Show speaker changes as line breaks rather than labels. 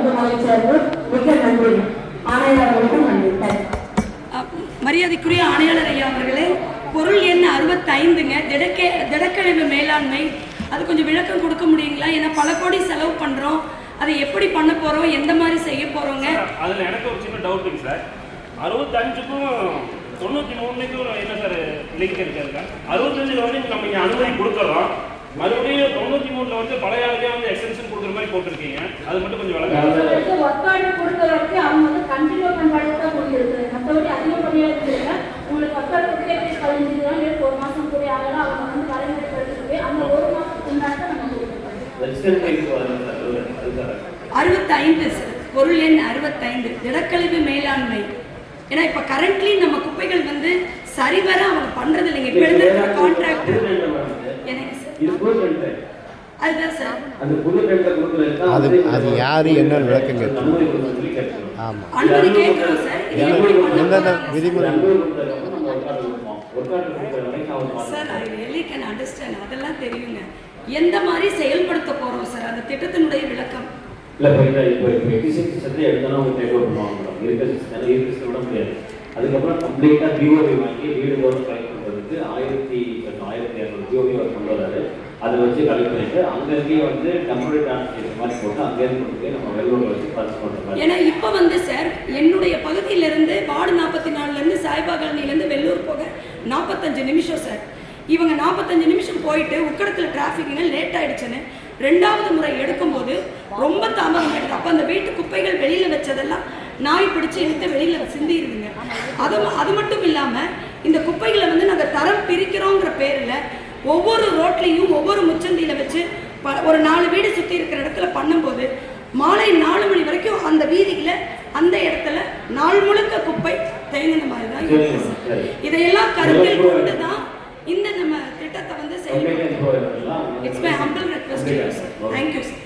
மிக மகிழ்ச்சியாக மிக நன்றி. ஆணையாளர் அவர்களுக்கும் நன்றி.
மரியாதைக்குரிய ஆணையாளர் ஐயா அவர்களே, பொருள் எண் 65ங்க திடக்கழிவு மேலாண்மை, அது கொஞ்சம் விளக்கம் கொடுக்க முடியுங்களா? ஏன்னா பல கோடி செலவு பண்ணுறோம், அதை எப்படி பண்ண போகிறோம், எந்த மாதிரி செய்ய போகிறோங்க?
அதில் எனக்கு ஒரு சின்ன டவுட் இருக்கு சார். 65க்கும் 93க்கும் என்ன சார் லிங்க் இருக்காதுங்க? 65 வந்து நம்ம இங்கே அனுமதி கொடுக்குறோம், மறுபடியும் 93 வந்து பழைய ஆளுக்கே வந்து எக்ஸ்டென்ஷன் கொடுக்குற மாதிரி போட்டிருக்கீங்க. அது மட்டும் கொஞ்சம் விளக்கம்.
ஒர்க்கார்டு கொடுக்குறவருக்கு அவங்க வந்து கண்டினியூ பண்ணுறது தான் கொடுத்துருக்கு. மற்றபடி அதிகம் பண்ணியாச்சுங்க. உங்களுக்கு ஒர்க்கார்டு கொடுத்தே 15 நாள் 1 மாதம் கூட ஆகலாம். அவங்க வந்து வரைமுறைப்படுத்தி அந்த 1 மாதத்துக்கு முன்னாடி தான் நம்ம கொடுத்துருக்கோம்.
65 சார், பொருள் எண் 65 திடக்கழிவு மேலாண்மை. ஏன்னா இப்போ கரண்ட்லி நம்ம குப்பைகள் வந்து சரிவர அவங்க பண்ணுறது இல்லைங்க. இப்போ எடுத்துக்கிற கான்ட்ராக்ட் எனக்கு சார் அதுதான் சார்.
அது யாரு என்ன விளக்கம் கேட்கணும்? ஆமாம்,
அனுமதி கேட்குறோம் சார்.
எந்தெந்த விதிமுறை
sir I really can understand, அதெல்லாம் தெரியுங்க. எந்த மாதிரி செயல்படுத்த போகிறோம் சார் அந்த திட்டத்தினுடைய விளக்கம்?
இல்லை இப்போ எக்ஸிஸ்டிங் சிஸ்டத்தை எடுத்தாலும் அவங்க டேக் ஓவர் பண்ணுவாங்க மேடம். இருக்க சிஸ்டம் விட முடியாது. அதுக்கப்புறம் கம்ப்ளீட்டாக பிஓபி வாங்கி வீடு தோறும் கலெக்ட் பண்ணுறதுக்கு 1200 பிஓபி அவர் கொண்டு வராது. அதை வச்சு கலெக்ட் பண்ணிட்டு அங்கேயே வந்து டெம்பரரி டிரான்ஸ்போர்ட் மாதிரி போட்டு அங்கேருந்து கொண்டு போய் நம்ம வெள்ளூரில் வச்சு பர்ச்சேஸ் பண்ணுறோம்.
ஏன்னா இப்போ வந்து சார் என்னுடைய பகுதியிலேருந்து வார்டு 44லேருந்து சாய்பா காலனிலேருந்து வெள்ளூர் போக 45 நிமிஷம் சார். இவங்க 45 நிமிஷம் போயிட்டு உக்கடத்தில் டிராஃபிக்னு லேட் ஆகிடுச்சுன்னு 2வது முறை எடுக்கும்போது ரொம்ப தாமதம் ஆகிடுது. அப்போ அந்த வீட்டு குப்பைகள் வெளியில் வச்சதெல்லாம் நாய் பிடிச்சி எடுத்து வெளியில் சிந்திடுதுங்க. அது மட்டும் இல்லாமல் இந்த குப்பைகளை வந்து நாங்கள் தரம் பிரிக்கிறோங்கிற பேரில் ஒவ்வொரு ரோட்லேயும் ஒவ்வொரு முச்சந்தியில் வச்சு ஒரு 4 வீடு சுற்றி இருக்கிற இடத்துல பண்ணும்போது மாலை 4 மணி வரைக்கும் அந்த வீதியில் அந்த இடத்துல நாள் முழுக்க குப்பை தேங்கின மாதிரி தான் இருக்குது. இதையெல்லாம் கருத்தில் கொண்டு தான் இந்த நம்ம திட்டத்தை வந்து செய்யணும். It's my humble request to you sir. Thank you sir.